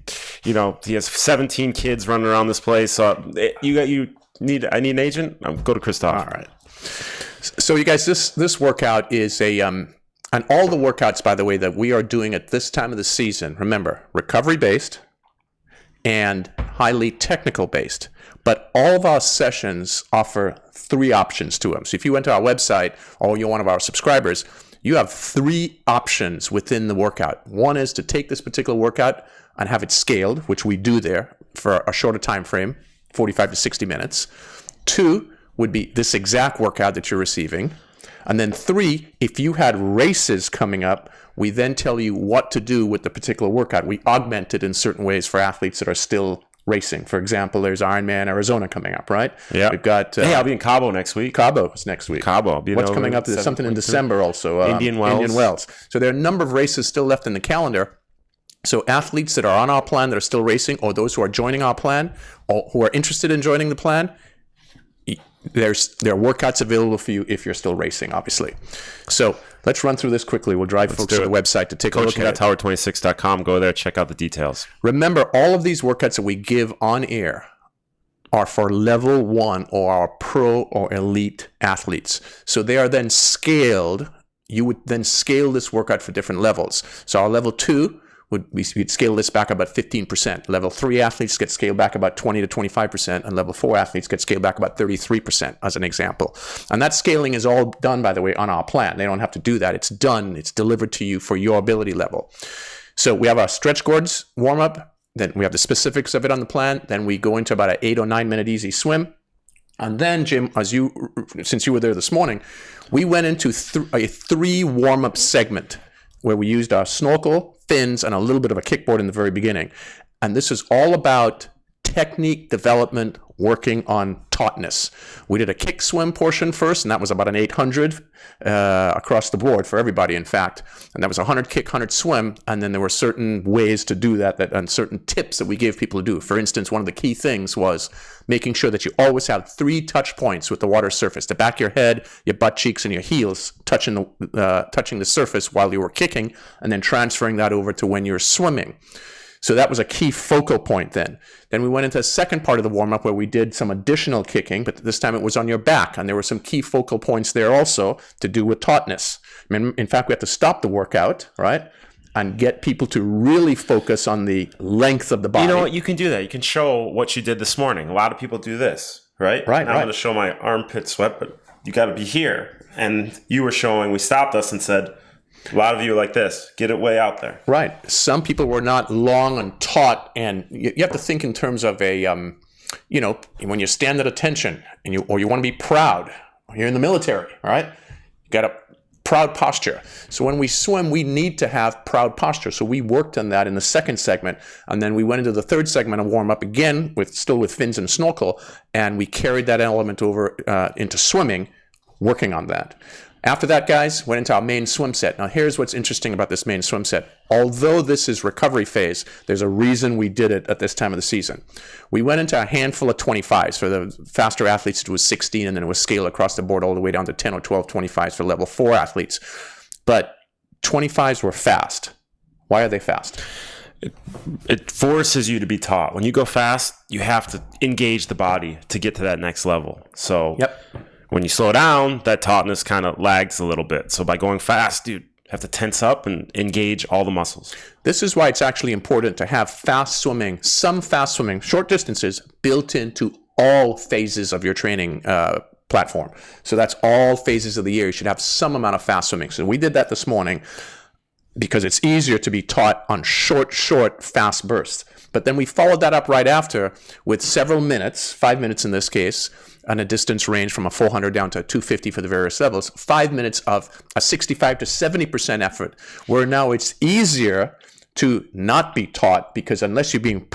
[SPEAKER 1] has 17 kids running around this place. So I need an agent? Go to Christoph.
[SPEAKER 2] All right. So you guys, this workout is and all the workouts, by the way, that we are doing at this time of the season, remember, recovery-based and highly technical-based. But all of our sessions offer 3 options to them. So if you went to our website or you're one of our subscribers, you have 3 options within the workout. One is to take this particular workout and have it scaled, which we do there for a shorter time frame, 45 to 60 minutes. 2 would be this exact workout that you're receiving. And then 3, if you had races coming up, we then tell you what to do with the particular workout. We augment it in certain ways for athletes that are still racing. For example, there's Ironman Arizona coming up, right?
[SPEAKER 1] Yeah.
[SPEAKER 2] We've got...
[SPEAKER 1] I'll be in Cabo next week.
[SPEAKER 2] Cabo is next week.
[SPEAKER 1] Cabo.
[SPEAKER 2] What's coming up? There's something in December also.
[SPEAKER 1] Indian Wells.
[SPEAKER 2] So there are a number of races still left in the calendar. So athletes that are on our plan that are still racing, or those who are joining our plan, or who are interested in joining the plan, there are workouts available for you if you're still racing, obviously. So let's run through this quickly. We'll drive folks to the website to take a look at it.
[SPEAKER 1] Coaching.tower26.com. Go there, check out the details.
[SPEAKER 2] Remember, all of these workouts that we give on air are for level 1 or our pro or elite athletes. So they are then scaled. You would then scale this workout for different levels. So our level 2, we'd scale this back about 15%. Level 3 athletes get scaled back about 20 to 25%, and level 4 athletes get scaled back about 33%, as an example. And that scaling is all done, by the way, on our plan. They don't have to do that. It's done. It's delivered to you for your ability level. So we have our stretch cords warm-up. Then we have the specifics of it on the plan. Then we go into about an 8 or 9 minute easy swim. And then, Jim, since you were there this morning, we went into a 3 warm-up segment where we used our snorkel, fins, and a little bit of a kickboard in the very beginning. And this is all about technique development, working on tautness. We did a kick swim portion first, and that was about an 800 across the board for everybody, in fact. And that was 100 kick, 100 swim. And then there were certain ways to do that and certain tips that we gave people to do. For instance, one of the key things was making sure that you always have 3 touch points with the water surface: the back of your head, your butt cheeks, and your heels touching the surface while you were kicking, and then transferring that over to when you're swimming. So that was a key focal point then. Then we went into a second part of the warm-up where we did some additional kicking, but this time it was on your back, and there were some key focal points there also to do with tautness. I mean, in fact, we had to stop the workout, right, and get people to really focus on the length of the body.
[SPEAKER 1] You know what? You can do that. You can show what you did this morning. A lot of people do this, right?
[SPEAKER 2] Right,
[SPEAKER 1] I'm going to show my armpit sweat, but you got to be here. And you were showing, we stopped us and said, a lot of you are like this. Get it way out there.
[SPEAKER 2] Right. Some people were not long and taut, and you have to think in terms of a, when you stand at attention and you want to be proud, you're in the military, all right? You got to proud posture. So when we swim, we need to have proud posture. So we worked on that in the second segment, and then we went into the third segment and warm up again still with fins and snorkel, and we carried that element over into swimming, working on that. After that, guys, went into our main swim set. Now, here's what's interesting about this main swim set. Although this is recovery phase, there's a reason we did it at this time of the season. We went into a handful of 25s. For the faster athletes, it was 16, and then it was scaled across the board all the way down to 10 or 12 25s for level 4 athletes. But 25s were fast. Why are they fast?
[SPEAKER 1] It forces you to be taught. When you go fast, you have to engage the body to get to that next level. So when you slow down, that tautness kind of lags a little bit. So by going fast, you have to tense up and engage all the muscles.
[SPEAKER 2] This is why it's actually important to have some fast swimming, short distances built into all phases of your training platform. So that's all phases of the year. You should have some amount of fast swimming. So we did that this morning because it's easier to be taught on short, fast bursts. But then we followed that up right after with several minutes, 5 minutes in this case, on a distance range from a 400 down to a 250 for the various levels, 5 minutes of a 65 to 70% effort, where now it's easier to not be taught, because unless you're being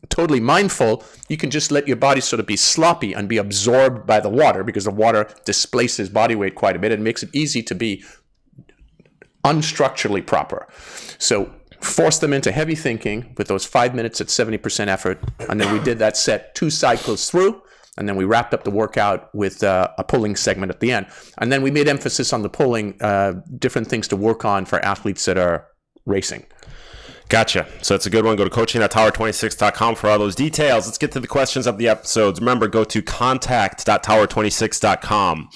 [SPEAKER 2] totally mindful, you can just let your body sort of be sloppy and be absorbed by the water, because the water displaces body weight quite a bit and makes it easy to be unstructurally proper. So force them into heavy thinking with those 5 minutes at 70% effort. And then we did that set 2 cycles through. And then we wrapped up the workout with a pulling segment at the end. And then we made emphasis on the pulling, different things to work on for athletes that are racing.
[SPEAKER 1] Gotcha. So it's a good one. Go to coaching.tower26.com for all those details. Let's get to the questions of the episodes. Remember, go to contact.tower26.com.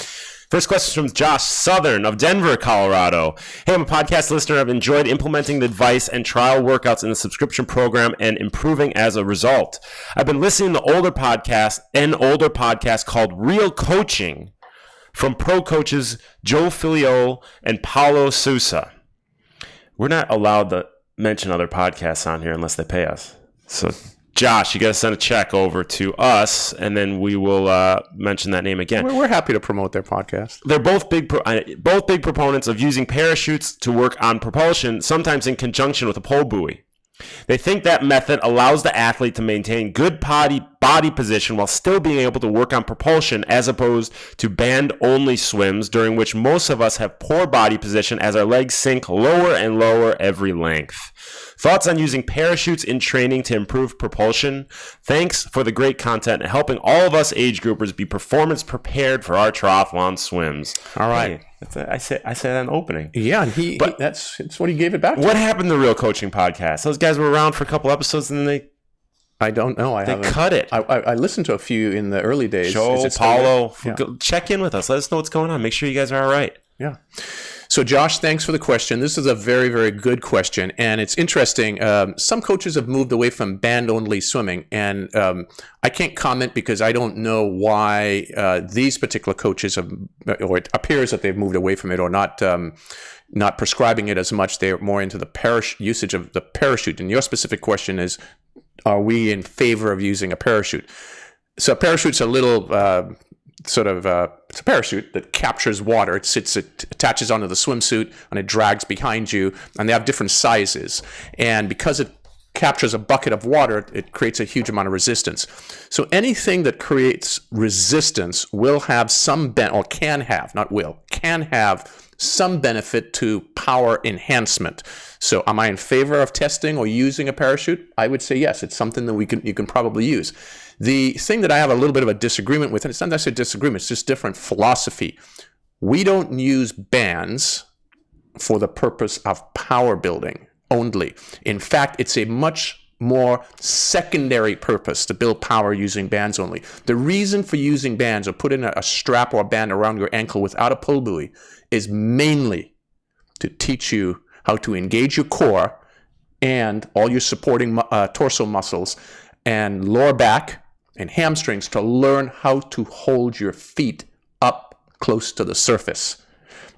[SPEAKER 1] First question is from Josh Southern of Denver, Colorado. Hey, I'm a podcast listener. I've enjoyed implementing the advice and trial workouts in the subscription program and improving as a result. I've been listening to an older podcast called Real Coaching from pro coaches Joe Filiol and Paulo Sousa. We're not allowed to mention other podcasts on here unless they pay us. So Josh, you got to send a check over to us, and then we will mention that name again.
[SPEAKER 2] We're happy to promote their podcast.
[SPEAKER 1] They're both big proponents of using parachutes to work on propulsion, sometimes in conjunction with a pole buoy. They think that method allows the athlete to maintain good body position while still being able to work on propulsion, as opposed to band-only swims, during which most of us have poor body position as our legs sink lower and lower every length. Thoughts on using parachutes in training to improve propulsion? Thanks for the great content and helping all of us age groupers be performance prepared for our triathlon swims.
[SPEAKER 2] All right.
[SPEAKER 1] Hey, I said that in opening.
[SPEAKER 2] Yeah, that's what he gave it back to.
[SPEAKER 1] What happened to the Real Coaching Podcast? Those guys were around for a couple episodes and then
[SPEAKER 2] I don't know.
[SPEAKER 1] They cut it.
[SPEAKER 2] I listened to a few in the early days.
[SPEAKER 1] Joe, Paulo,
[SPEAKER 2] yeah.
[SPEAKER 1] Check in with us. Let us know what's going on. Make sure you guys are all right.
[SPEAKER 2] Yeah. So, Josh, thanks for the question. This is a very, very good question. And it's interesting. Some coaches have moved away from band-only swimming. And I can't comment because I don't know why these particular coaches have, or it appears that they've moved away from it or not prescribing it as much. They're more into the usage of the parachute. And your specific question is, are we in favor of using a parachute? So a parachute's a little... it's a parachute that captures water. It attaches onto the swimsuit, and it drags behind you, and they have different sizes. And because it captures a bucket of water, it creates a huge amount of resistance. So anything that creates resistance will have some can have some benefit to power enhancement. So am I in favor of testing or using a parachute? I would say yes. It's something that you can probably use. The thing that I have a little bit of a disagreement with, and it's not necessarily a disagreement, it's just different philosophy. We don't use bands for the purpose of power building only. In fact, it's a much more secondary purpose to build power using bands only. The reason for using bands or putting a strap or a band around your ankle without a pull buoy is mainly to teach you how to engage your core and all your supporting torso muscles and lower back and hamstrings to learn how to hold your feet up close to the surface.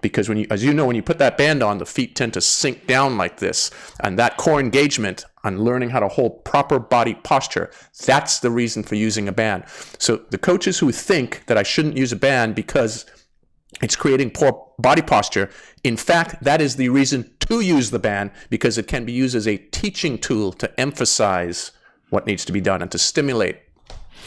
[SPEAKER 2] Because when you put that band on, the feet tend to sink down like this. And that core engagement on learning how to hold proper body posture, that's the reason for using a band. So the coaches who think that I shouldn't use a band because It's creating poor body posture. In fact, that is the reason to use the band, because it can be used as a teaching tool to emphasize what needs to be done and to stimulate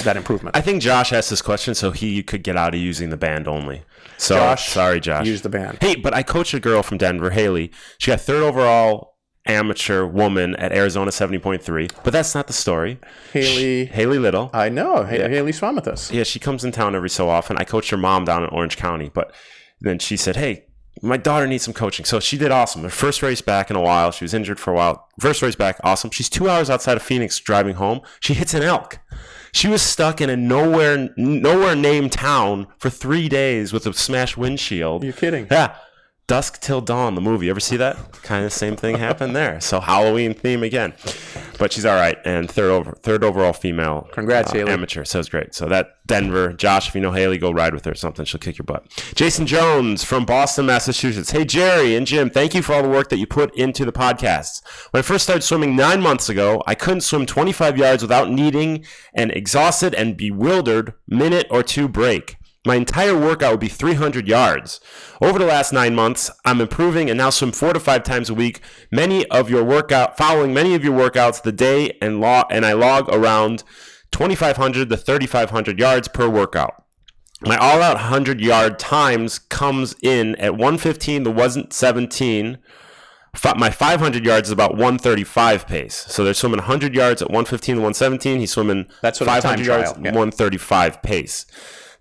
[SPEAKER 2] that improvement.
[SPEAKER 1] I think Josh asked this question so he could get out of using the band only. So
[SPEAKER 2] Josh,
[SPEAKER 1] sorry, Josh.
[SPEAKER 2] Use the band.
[SPEAKER 1] Hey, but I coached a girl from Denver, Haley. She got third overall amateur woman at Arizona 70.3, but that's not the story. Haley Little.
[SPEAKER 2] I know. Haley swam with us.
[SPEAKER 1] Yeah, she comes in town every so often. I coached her mom down in Orange County, but then she said, hey, my daughter needs some coaching. So she did awesome. Her first race back in a while. She was injured for a while. First race back, awesome. She's 2 hours outside of Phoenix driving home. She hits an elk. She was stuck in a nowhere named town for 3 days with a smashed windshield.
[SPEAKER 2] You're kidding.
[SPEAKER 1] Yeah. Dusk Till Dawn, the movie. Ever see that? Kind of same thing happened there. So Halloween theme again. But she's all right. And third overall female.
[SPEAKER 2] Congrats, Haley.
[SPEAKER 1] Amateur. So it's great. So that Denver. Josh, if you know Haley, go ride with her or something. She'll kick your butt. Jason Jones from Boston, Massachusetts. Hey, Jerry and Jim, thank you for all the work that you put into the podcasts. When I first started swimming 9 months ago, I couldn't swim 25 yards without needing an exhausted and bewildered minute or two break. My entire workout would be 300 yards. Over the last 9 months, I'm improving and now swim 4 to 5 times a week. Following many of your workouts the day, and I log around 2,500 to 3,500 yards per workout. My all-out 100-yard times comes in at 115 to 117. My 500 yards is about 135 pace. So they're swimming 100 yards at 115 to 117. He's swimming 500 yards at 135 pace.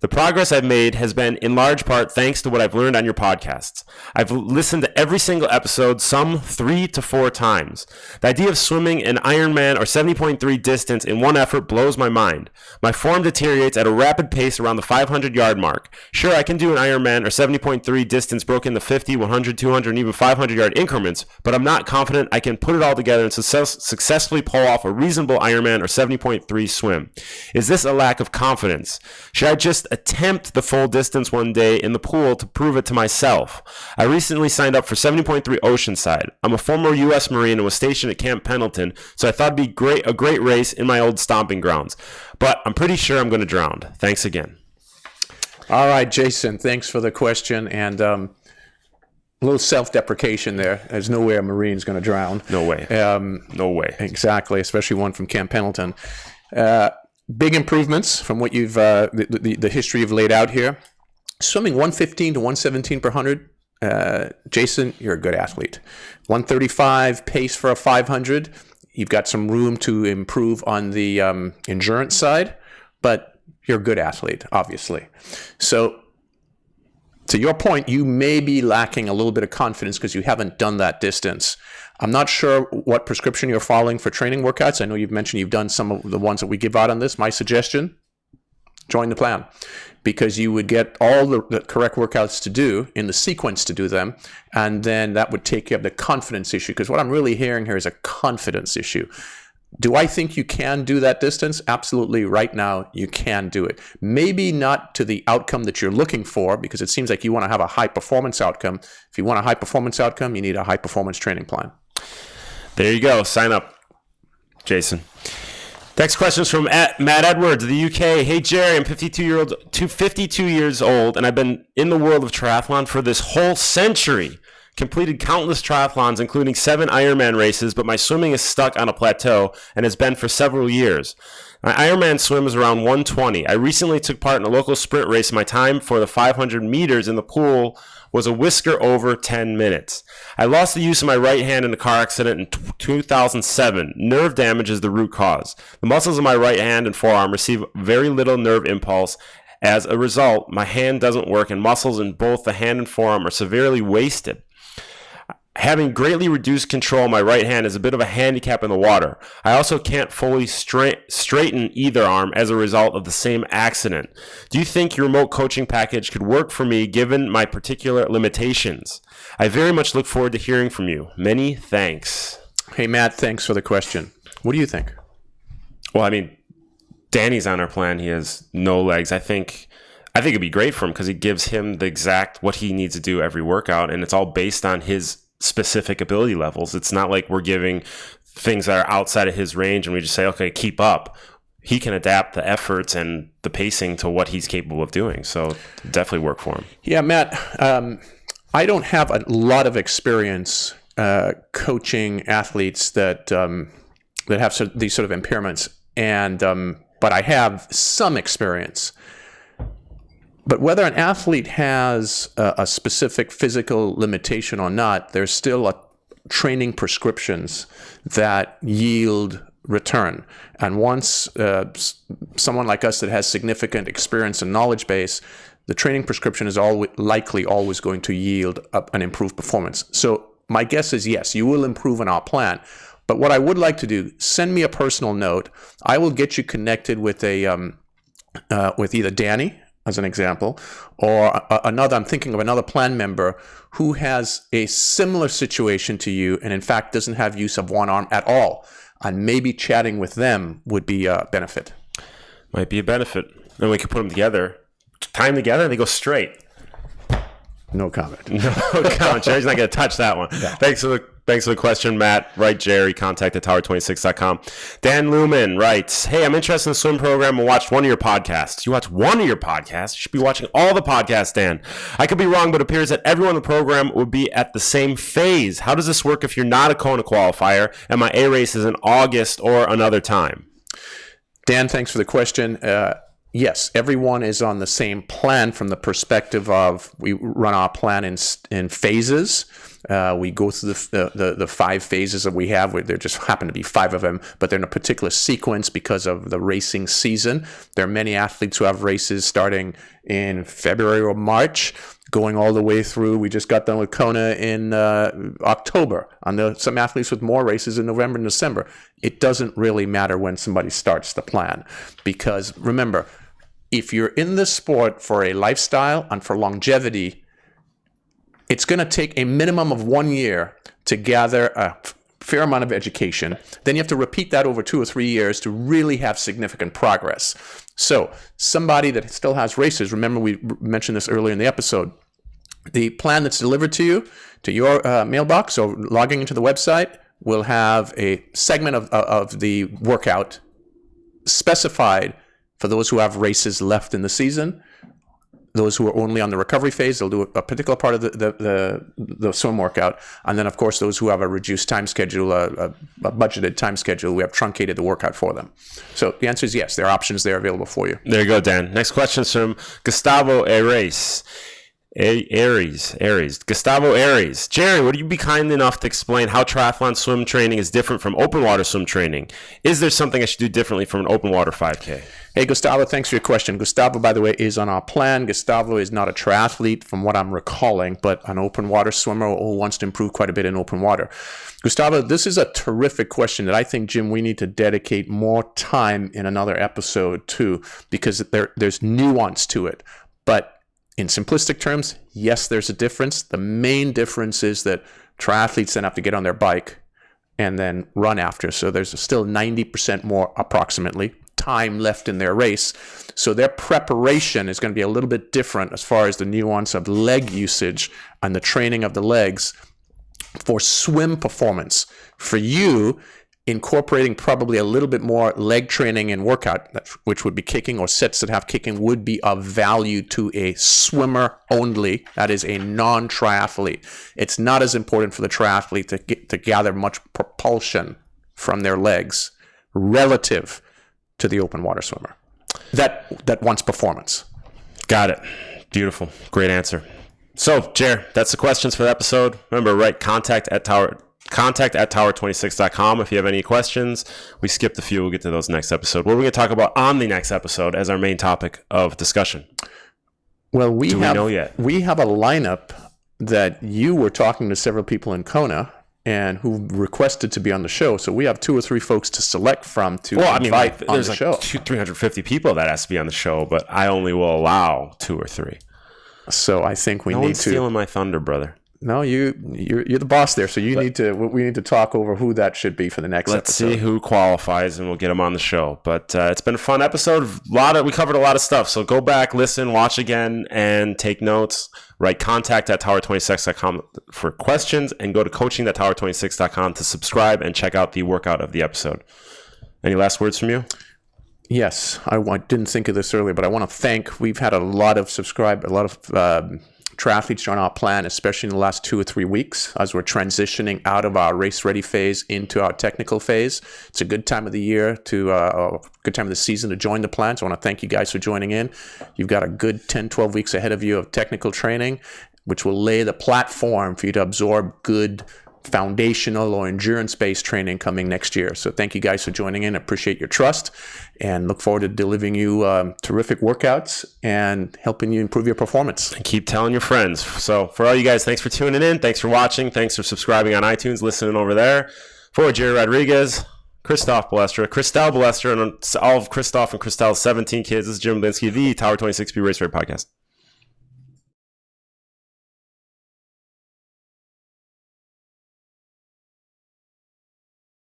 [SPEAKER 1] The progress I've made has been in large part thanks to what I've learned on your podcasts. I've listened to every single episode, some 3 to 4 times. The idea of swimming an Ironman or 70.3 distance in one effort blows my mind. My form deteriorates at a rapid pace around the 500-yard mark. Sure, I can do an Ironman or 70.3 distance broken into 50, 100, 200, and even 500-yard increments, but I'm not confident I can put it all together and successfully pull off a reasonable Ironman or 70.3 swim. Is this a lack of confidence? Should I just attempt the full distance one day in the pool to prove it to myself? I recently signed up for 70.3 Oceanside. I'm a former U.S. Marine and was stationed at Camp Pendleton, so I thought it'd be a great race in my old stomping grounds. But I'm pretty sure I'm going to drown. Thanks again.
[SPEAKER 2] All right, Jason, thanks for the question. And a little self-deprecation there. There's no way a Marine's going to drown.
[SPEAKER 1] No way. No way.
[SPEAKER 2] Exactly, especially one from Camp Pendleton. Big improvements from what you've the history you've laid out here. Swimming 115 to 117 per 100. Jason, you're a good athlete. 135 pace for a 500. You've got some room to improve on the endurance side, but you're a good athlete, obviously. So to your point, you may be lacking a little bit of confidence because you haven't done that distance. I'm not sure what prescription you're following for training workouts. I know you've mentioned you've done some of the ones that we give out on this. My suggestion, join the plan, because you would get all the correct workouts to do in the sequence to do them, and then that would take care of the confidence issue, because what I'm really hearing here is a confidence issue. Do I think you can do that distance? Absolutely. Right now, you can do it. Maybe not to the outcome that you're looking for, because it seems like you want to have a high-performance outcome. If you want a high-performance outcome, you need a high-performance training plan.
[SPEAKER 1] There you go. Sign up, Jason. Next question is from Matt Edwards of the UK. Hey, Jerry, I'm 52 years old, and I've been in the world of triathlon for this whole century. Completed countless triathlons, including 7 Ironman races, but my swimming is stuck on a plateau and has been for several years. My Ironman swim is around 120. I recently took part in a local sprint race. My time for the 500 meters in the pool was a whisker over 10 minutes. I lost the use of my right hand in a car accident in 2007. Nerve damage is the root cause. The muscles of my right hand and forearm receive very little nerve impulse. As a result, my hand doesn't work, and muscles in both the hand and forearm are severely wasted. Having greatly reduced control of my right hand is a bit of a handicap in the water. I also can't fully straighten either arm as a result of the same accident. Do you think your remote coaching package could work for me given my particular limitations? I very much look forward to hearing from you. Many thanks.
[SPEAKER 2] Hey, Matt, thanks for the question. What do you think?
[SPEAKER 1] Well, I mean, Danny's on our plan. He has no legs. I think it'd be great for him because it gives him the exact what he needs to do every workout, and it's all based on his specific ability levels. It's not like we're giving things that are outside of his range and we just say, okay, keep up. he can adapt the efforts and the pacing to what he's capable of doing. So definitely work for him.
[SPEAKER 2] Yeah, Matt, I don't have a lot of experience coaching athletes that have these sort of impairments, and but I have some experience. But whether an athlete has a specific physical limitation or not, there's still training prescriptions that yield return. And once someone like us that has significant experience and knowledge base, the training prescription is likely always going to yield an improved performance. So my guess is yes, you will improve on our plan. But what I would like to do, send me a personal note. I will get you connected with with either Danny, as an example, or another. I'm thinking of another plan member who has a similar situation to you, and in fact doesn't have use of one arm at all. And maybe chatting with them would be a benefit.
[SPEAKER 1] Might be a benefit. And we could put them together, tie them together, and they go straight.
[SPEAKER 2] No comment.
[SPEAKER 1] No comment. Jerry's not going to touch that one. Yeah. Thanks for the question, Matt. Write Jerry, contact at tower26.com. Dan Luman writes, hey, I'm interested in the swim program and watched one of your podcasts. You watched one of your podcasts? You should be watching all the podcasts, Dan. I could be wrong, but it appears that everyone in the program would be at the same phase. How does this work if you're not a Kona qualifier and my A race is in August or another time?
[SPEAKER 2] Dan, thanks for the question. Yes, everyone is on the same plan from the perspective of we run our plan in phases. We go through the 5 phases that we have. There just happen to be 5 of them, but they're in a particular sequence because of the racing season. There are many athletes who have races starting in February or March, going all the way through. We just got done with Kona in October. And some athletes with more races in November and December. It doesn't really matter when somebody starts the plan, because remember, if you're in this sport for a lifestyle and for longevity, it's going to take a minimum of 1 year to gather a fair amount of education. Then you have to repeat that over 2 or 3 years to really have significant progress. So somebody that still has races, remember we mentioned this earlier in the episode, the plan that's delivered to you, to your mailbox or logging into the website, will have a segment of the workout specified for those who have races left in the season. Those who are only on the recovery phase, they'll do a particular part of the swim workout. And then, of course, those who have a reduced time schedule, a budgeted time schedule, we have truncated the workout for them. So the answer is yes, there are options there available for you.
[SPEAKER 1] There you go, Dan. Next question is from Gustavo Aries. Gustavo Aries. Jerry, would you be kind enough to explain how triathlon swim training is different from open water swim training? Is there something I should do differently from an open water 5K?
[SPEAKER 2] Hey, Gustavo, thanks for your question. Gustavo, by the way, is on our plan. Gustavo is not a triathlete from what I'm recalling, but an open water swimmer who wants to improve quite a bit in open water. Gustavo, this is a terrific question that I think, Jim, we need to dedicate more time in another episode to, because there's nuance to it. But in simplistic terms, yes, there's a difference. The main difference is that triathletes then have to get on their bike and then run after. So there's still 90% more, approximately, time left in their race. So their preparation is going to be a little bit different as far as the nuance of leg usage and the training of the legs for swim performance. For you, incorporating probably a little bit more leg training and workout, which would be kicking or sets that have kicking, would be of value to a swimmer only. That is a non-triathlete. It's not as important for the triathlete to gather much propulsion from their legs relative to the open water swimmer that wants performance.
[SPEAKER 1] Got it. Beautiful. Great answer. So, Jer, that's the questions for the episode. Remember, write contact at tower26.com if you have any questions. We skipped a few. We'll get to those next episode. What are we going to talk about on the next episode as our main topic of discussion?
[SPEAKER 2] Well, we
[SPEAKER 1] know yet?
[SPEAKER 2] We have a lineup that you were talking to several people in Kona and who requested to be on the show. So we have 2 or 3 folks to select from to invite on the show.
[SPEAKER 1] There's 350 people that has to be on the show, but I only will allow 2 or 3.
[SPEAKER 2] So I think we
[SPEAKER 1] no
[SPEAKER 2] need
[SPEAKER 1] one's
[SPEAKER 2] to.
[SPEAKER 1] stealing my thunder, brother.
[SPEAKER 2] No, you're the boss there. So we need to talk over who that should be for the next
[SPEAKER 1] Let's
[SPEAKER 2] episode.
[SPEAKER 1] see who qualifies, and we'll get them on the show. But it's been a fun episode. We covered a lot of stuff. So go back, listen, watch again, and take notes. Write contact at tower26.com for questions, and go to coaching.tower26.com to subscribe and check out the workout of the episode. Any last words from you?
[SPEAKER 2] Yes, didn't think of this earlier, but I want to thank. We've had a lot of triathletes join our plan, especially in the last 2 or 3 weeks as we're transitioning out of our race ready phase into our technical phase. It's a good time of the year good time of the season to join the plan. So I want to thank you guys for joining in. You've got a good 10, 12 weeks ahead of you of technical training, which will lay the platform for you to absorb good foundational or endurance-based training coming next year. So thank you guys for joining in. I appreciate your trust and look forward to delivering you terrific workouts and helping you improve your performance.
[SPEAKER 1] And keep telling your friends. So for all you guys, thanks for tuning in. Thanks for watching. Thanks for subscribing on iTunes, listening over there. For Jerry Rodriguez, Christelle Balestra, and all of Christophe and Christelle's 17 kids, this is Jim Linsky, the Tower 26B Race Rate Podcast.